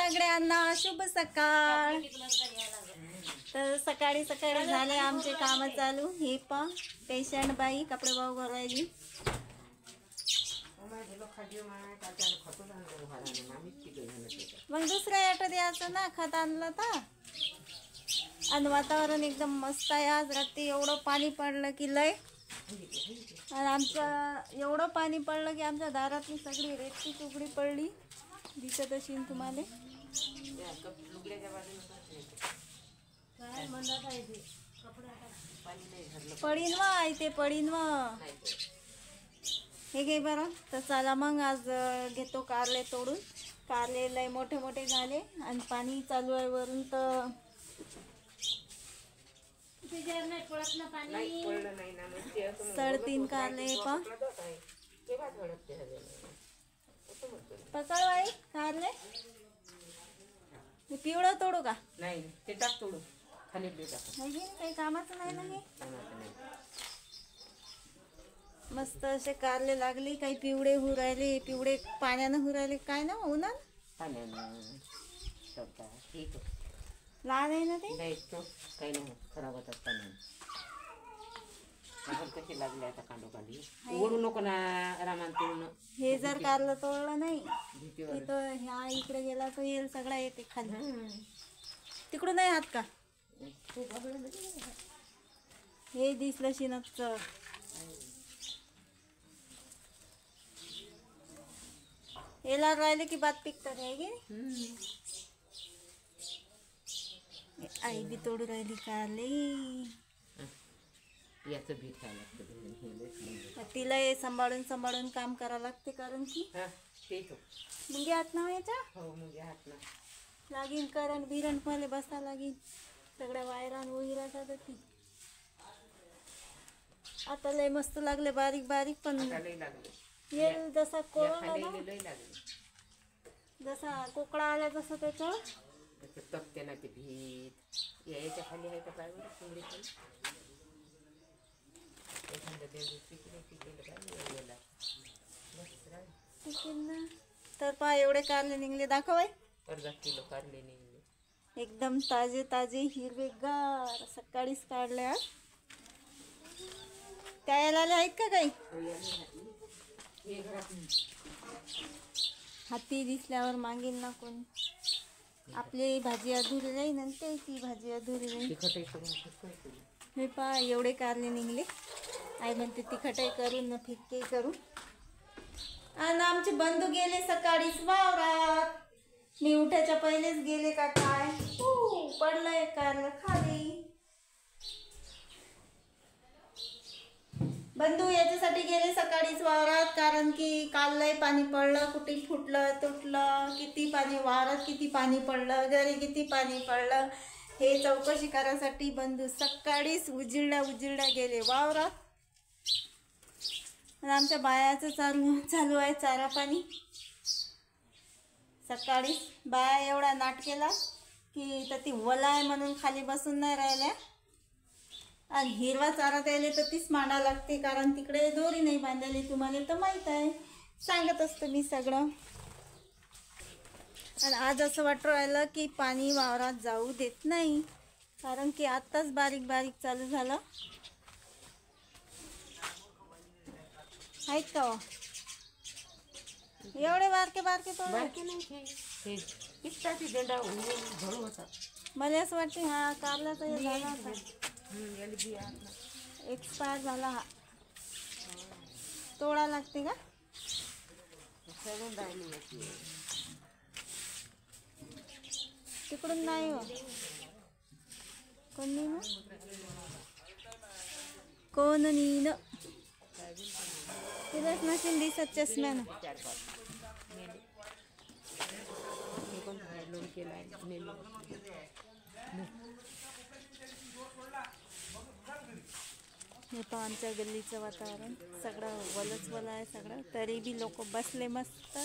सगळ्यांना शुभ सकाळ। तर सकाळी सकाळी झाले आमचे काम चालू। हे पा पेशंट बाई कपडे वाहू घालायली। मग दुसऱ्या ॲटो द्यायचं ना, खत आणलं तर। आणि वातावरण एकदम मस्त आहे। आज रात्री एवढं पाणी पडलं की लय, आणि आमचं एवढं पाणी पडलं की आमच्या दारातली सगळी रेती तुकडी पडली, दिसत असेल तुम्हाला। पडीन वा ते पडीन वा हे घे बरं। तर चला मग आज घेतो कारले तोडून। कारले लय मोठे मोठे झाले आणि पाणी चालू आहे वरून, तर साडेतीन कारले पा पकड बाई कारले। पिवळं तोडू का? नाही ते टाक तोडू खाली नाही, काही कामाचं नाही ना हे। मस्त असे कारले लागले, काही पिवळे होऊ राहिले, पिवळे पाण्यानं होऊ राहिले काय ना, उन्हात पाण्यानं ठीक लहान आहे ना ते, नाही तो काही नाही खराब होतात पाण्यानं। कशी लागले आता कांडोकांडी ओढू नको ना रामान तोडून। हे जर कारलं तोडलं नाही तर ह्या इकडे गेला तर येईल सगळा येते खाली। तिकडून नाही हात का हे दिसलं शिनच। याला राहिले की बात पिकतात आहे की आई बी तोडू राहिली कारले। याचं बी खायला लागतं, तिला हे सांभाळून सांभाळून काम करावं लागते, कारण की मुंगे हात ना याच्या लागीन करंट बिरंट मध्ये बसा लागीन, सगळ्या वायरान वहिरा जातात। आता लय मस्त लागले बारीक बारीक, पण येईल जसा कोळा जसा कोकळा आला तसं त्याचं तपते ना ते भीत याच्या खाली आहे का काय बरं खाली तर पहा एवढे कारले निघले, दाखव आहे। अर्धा किलो कारले निघले, एकदम ताजे ताजे हिरवेगार, सकाळीच काढले। आज त्या यायला आले आहेत का काही? हाती दिसल्यावर मागेल ना कोण, आपली भाजी अधुरी राही ना, ती भाजी अधुरी राही। हे पहा एवढे कारले निघले, आई म्हणते तिखटही करून ना फिक्के करू। आणि आमचे बंधू गेले सकाळीच वावरात, मी उठायच्या पहिलेच गेले का काय, पडलंय कारलं खाली। बंधू याच्यासाठी गेले सकाळीच वावरात, कारण की काल लय पाणी पडलं, कुठे फुटलं तुटलं, किती पाणी वावरात, किती पाणी पडलं, घरी किती पाणी पडलं, हे चौकशी करायसाठी बंधू सकाळीच उजिरड्या गेले वावरात। आणि आमच्या बायाचं चालू आहे चारा पाणी। सकाळी बाया एवढा नाट केला की तर ती वला आहे म्हणून खाली बसून नाही राहिल्या, आणि हिरवा चारा द्यायला तर तीच मांडा लागते, कारण तिकडे दोरी नाही बांधायली, तुम्हाला तर माहीत आहे, सांगत असतं मी सगळं। आणि आज असं वाटू राहिलं की पाणी वावरात जाऊ देत नाही, कारण की आत्ताच बारीक बारीक चालू झालं। आहेत का एवढे बारके बारके तो मला असं वाटते हा कारल्याचा हे झाला होता, एक्सपायर झाला हा, तोडा लागते का? तिकडून नाही हो कोणी ना कोण नी न तिलाच नसेल दिसत चष्म्यानं। हे पण आमच्या गल्लीचं वातावरण सगळं वलच वला आहे सगळं, तरी बी लोक बसले मस्त।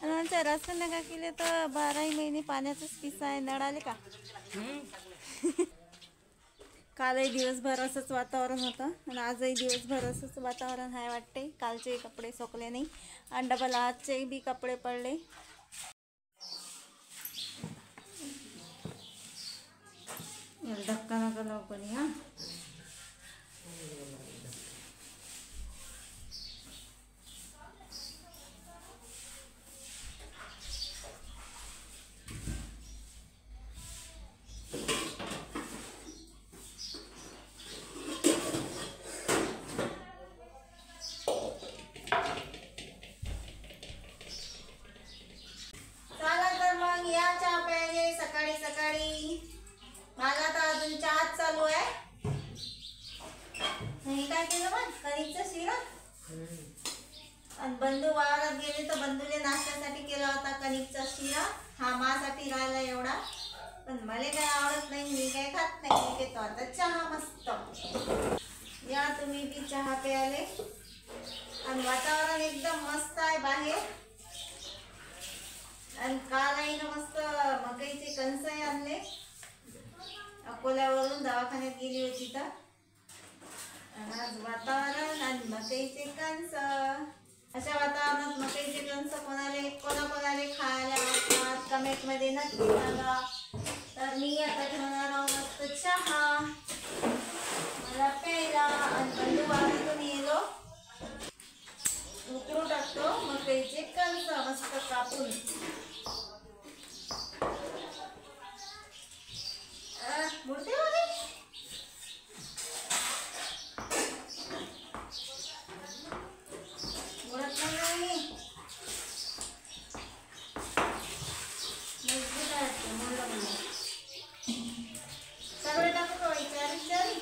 आणि आमच्या रस्त्याने का केले तर 12 महिने पाण्याचाच किस्सा आहे, नळ आले का? कालही दिवसभर असंच वातावरण होतं आणि आजही दिवसभर असंच वातावरण आहे वाटते। कालचे कपडे सुकले नाही आणि डबल आजचे बी कपडे पडले। बनव कोणी हा. चला तर मग या चहा प्यायले सकाळी सकाळी. मला तर अजून चहाच चालू आहे. नाही काय केलं मग कणिकचा शिरा. आणि बंधू वावरात गेले तर बंधूने नाश्त्यासाठी केला होता कणिकचा शिरा. हा माझ्यासाठी राहिला एवढा, पण मला काय आवडत नाही, मी काय खात नाही. मी घेतो आता चहा मस्त. या तुम्ही बी चहा प्यायले. आणि वातावरण एकदम मस्त आहे बाहेर. आणि काल आईनं मस्त मकईचे कणसही आणले. अकोल्यावरून दवाखान्यात गेली होती तर. आणि आज वातावरण आणि मकईचे कणस. अशा वातावरणात मकईचे कणस कोणाकोणाले खायला आवडतात कमेंट मध्ये नक्की सांगा. तर मी आता ठेवणार आहोत मस्त चहा मला प्यायला. आणि बंधू वावरातून येलो उकळू टाकतो मकईचे कणस मस्त कापून. बोलते बोलत नाही. सगळे टाकू का विचारी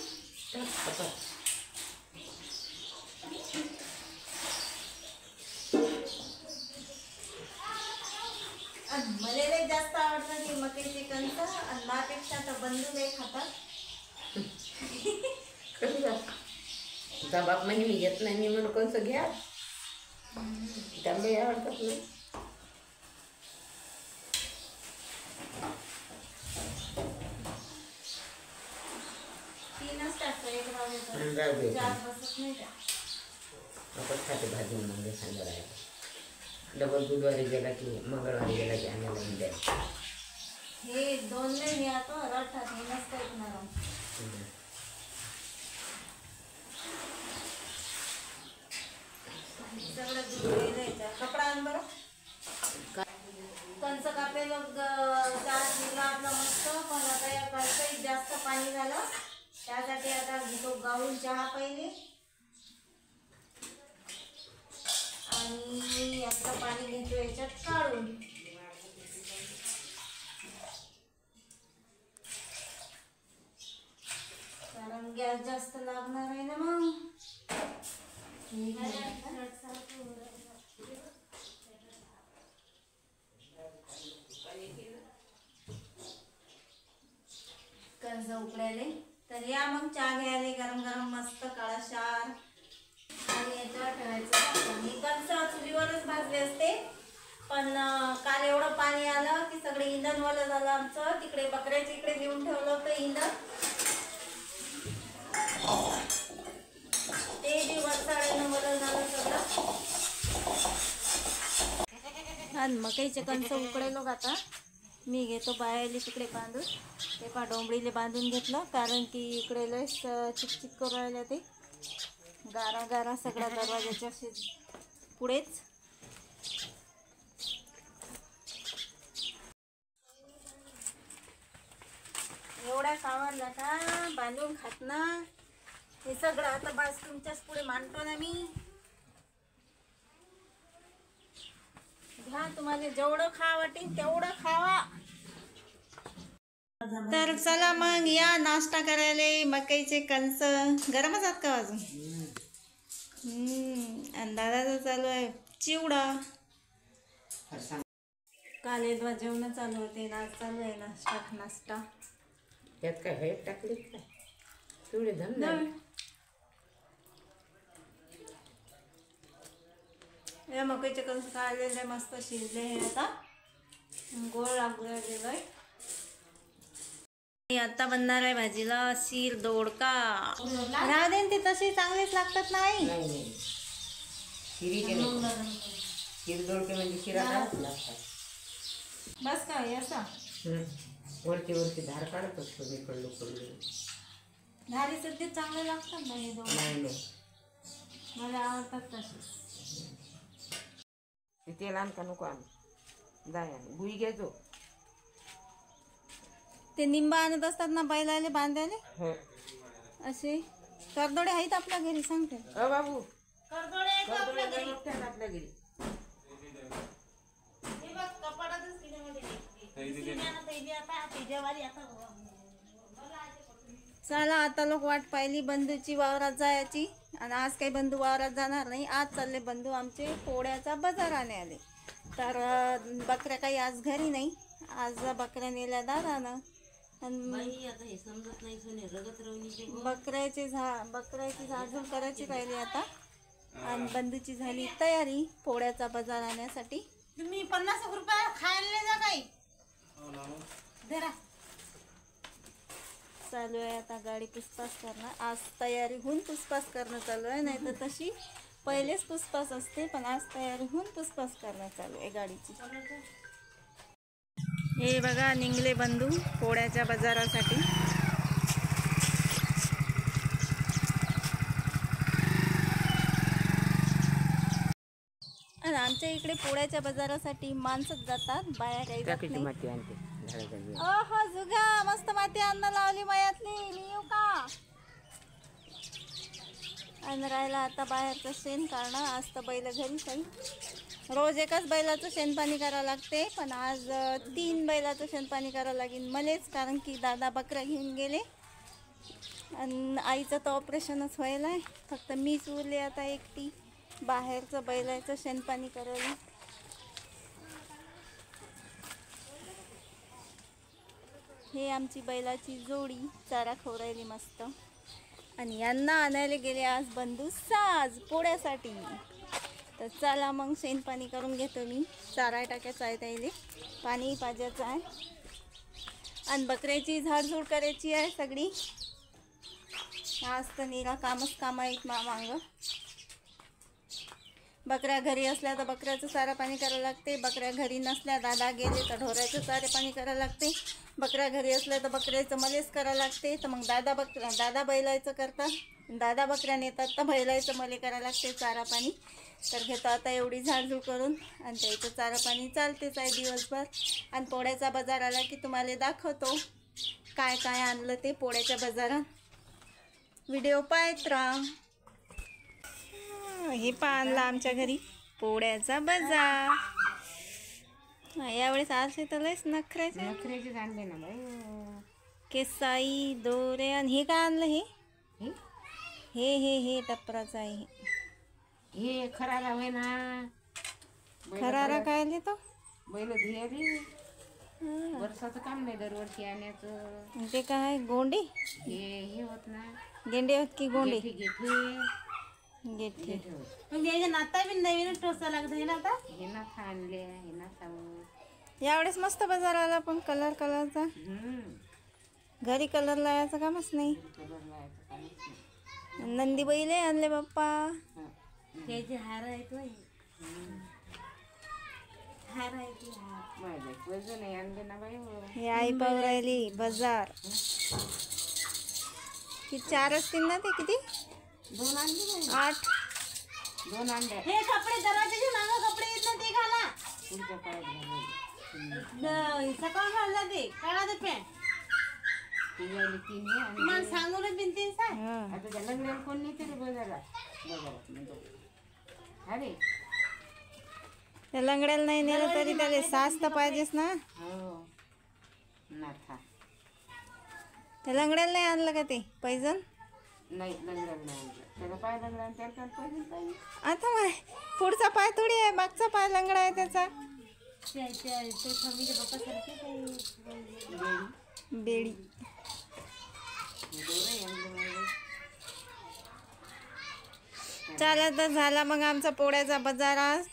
मला लय जास्त आवडतात हे मकईचे कणस. आणि माझ्यापेक्षा तर बंधू लय खातात. तुझा बाप म्हणजे मी घेत नाही, मी म्हणून कोणतं घ्या. त्यामुळे आवडतात ना. तीनच टाकतो एक जाऊ राहू दे. चार बसत नाही का. आपण खाते भाजी मग संध्याकाळी. डबल बुधवारी गेला की मंगळवारी गेला की आम्हाला द्या. हे दोन नाही मी आता रठात हे नसतं ऐकणार. सगळं दूध द्यायचं. कपडा आण बरं. कंच कापे मग चार दिवला आपला मस्त. पण आता या कंचात जास्त पाणी झालं त्यासाठी आता घेतो गाळून चहा पहिले. आणि यातलं पाणी घेतो याच्यात काढून. कारण गॅस जास्त लागणार आहे ना मग. कंच उकळायले तर या मग चहा घ्यायला गरम गरम मस्त काळाशार. आणि याच्यावर ठेवायचं. मी कंच चुलीवरच भाजले असते, पण काल एवढं पाणी आलं की सगळे इंधनवालं झालं आमचं. तिकडे बकऱ्याच्या इकडे नेऊन ठेवलं होतं इंधन. ते बी वरसाड्यानं वलं झालं सगळं. आणि मकईचे कंच उकडायलो आता. मी घेतो बायाले तिकडे बांधून. ते पा डोंबळीले बांधून घेतलं कारण की इकडे लय चिकचिक करू राहिलं ते. गारा गारा सगळ्या दरवाजाच्या पुढेच. एवढ्या सावरला का बांधून खात ना. हे सगळं आता बस तुमच्याच पुढे मांडतो ना मी. घ्या तुम्हाला जेवढं खा वाटेल तेवढं खावा. तर चला मग या नाश्ता करायला. मकईचे कंच गरमच आहात का अजून. आणि दादाचा चालू आहे चिवडा. काल येदवा जेवण चालू होते. आज चालू आहे नाश्ता. त्यात काय हेट टाकली काय तेवढे धंदा. या मकईचे कंस काढलेले मस्त शिजले. हे आता गोळ लागू राहिलेलं आहे. आता बनणार आहे भाजीला शीर दोडका. राहू दे ते तसे चांगलेच लागतात. नाही शीर दोडके म्हणजे शिरा लागतात. बस काय असा वरती वरती धार काढत असतो मी पडलो. धारी सध्या चांगले लागतात ना हे दोन. नाही नाही मला आवडतात तसे. ते तेल आण का नको आण जाय गुई घ्यायचो. ते निंबा आणत असतात ना बैलाले बांधायले हो असे करदोडे आहेत आपल्या घरी सांगते. अ बाबू करदोडे आहेत आपल्या घरी. आपल्या घरी हे बघ कपाटातच किड्यामध्ये चला आता लोक वाट पाहिली बंधूची वावरात जायची आणि आज काही बंधू वावरात जाणार नाही. आज चालले बंधू आमचे पोळ्याचा बाजार आले. तर बकऱ्या काही आज घरी नाही. आज बकऱ्या नेल्या दादानं आणि बकऱ्याची झाडझूड करायची राहिली आता. आणि बंधूची झाली तयारी पोळ्याचा बाजार आणण्यासाठी. तुम्ही 50 रुपये खायला जा काही धरा. चालू आहे आता गाडी पुसपास करणं. आज तयारी होऊन पुसपास करणं चालू आहे. नाही तर तशी पहिलेच पुसपास असते पण आज तयारी होऊन पुसपास करणं चालू आहे गाडीची. हे बघा निघले बंधू पोळ्याच्या बाजारासाठी. आणि आमच्या इकडे पोळ्याच्या बाजारासाठी माणसंच जातात, बाया काही जात नाही. माती आणते झाडाखाली. ओहो जुगा मस्त माती अन्न लावली मयातली. मी येऊ का? आणि राहिला आता बाहेरचं शेण काढणं. आज तर बैल घरी काही रोज एकाच बैलाचं शेणपाणी करावं लागते पण आज 3 बैलाचं शेणपाणी करावं लागेल मलेच. कारण की दादा बकऱ्या घेऊन गेले आणि आईचं तर ऑपरेशनच व्हायला आहे. फक्त मीच उरले आता एकटी बाहेरचं बैलाचं शेणपाणी करायला. हे आमची बैलाची जोडी चारा खवरायली मस्त. आणि यांना आणायला गेले आज बंधू साज पोळ्यासाठी. तर चला मग शेणपाणी करून घेतो मी. चारा टाकायचा आहे त्याला, पाणी पाजायचं आहे आणि बकऱ्याची झाडझूड करायची आहे सगळी. आज तर निरा कामच काम आहेत मागं. बकऱ्या घरी असल्या तर बकऱ्याचं चारा पाणी करावं लागते. बकऱ्या घरी नसल्या दादा गेले तर ढोराचं चारा पाणी करावं लागते. बकऱ्या घरी असल्या तर बकऱ्याचं मलेच करावं लागते. तर मग दादा बैलाचं करतात. दादा बकऱ्या नेतात तर बैलाचं मले करावं लागते चारा पाणी. तर घेतो आता एवढी झाडझूड करून आणि त्याचं चारा पाणी चालतेच आहे दिवसभर. आणि पोळ्याचा बाजार आला की तुम्हाला दाखवतो काय काय आणलं ते पोळ्याच्या बाजारात. व्हिडिओ पाहत राहा. हे आणला आमच्या घरी पोळ्याचा बाजार. यावेळेस आरसे तर लयच नखऱ्याचे आणले ना बाई. केसाई दोरे. आणि हे काय आणलं? हे हे हे टपराचं आहे. हे खरारा होय ना. खरारा काय तो बैल धियारी वर्षाचं काम नाही दरवर्षी आणायचं. ते काय गोंडे हे होत ना. गेंडे होत की गोंडे? गेठे म्हणजे नाता बी नवीन टोचा लागत आहे ना. आता हे नाथा आणले हे नाथा. यावेळेस मस्त बाजार आला पण कलरचा. घरी कलर लावायचं कामच नाही. नंदी बैले आणले बाप्पा. त्याचे हार आहेत. हार आहेत. हे आई पाहू राहिली बाजार. ही 4 असतील ना. ते किती? 2 आणले. 8. 2 आणले. हे कपडे दरवाजाचे मागं कपडे येत ना ते घाला. पुढच्या पायात घालायचे. सकाळ घालला ते काढा ते पॅन्ट. मला सांगून बिनते सांग. आता त्या लग्नाला कोण नेते रे बाजारात म्हणतो. अरे त्या लंगड्याला नाही नेलं तरी त्याला सास तर पाहिजेच ना. हो नाथा. त्या लंगड्याला नाही आणलं का ते पैजण? नाही लंगड्याला नाही आणलं. त्याला पाय लंगडा आणि त्याला पैजण पाहिजे. आता माय पुढचा पाय थोडी आहे, मागचा पाय लंगडा आहे त्याचा. बेडी चला तर झाला मग आमचा पोळ्याचा बाजार आज.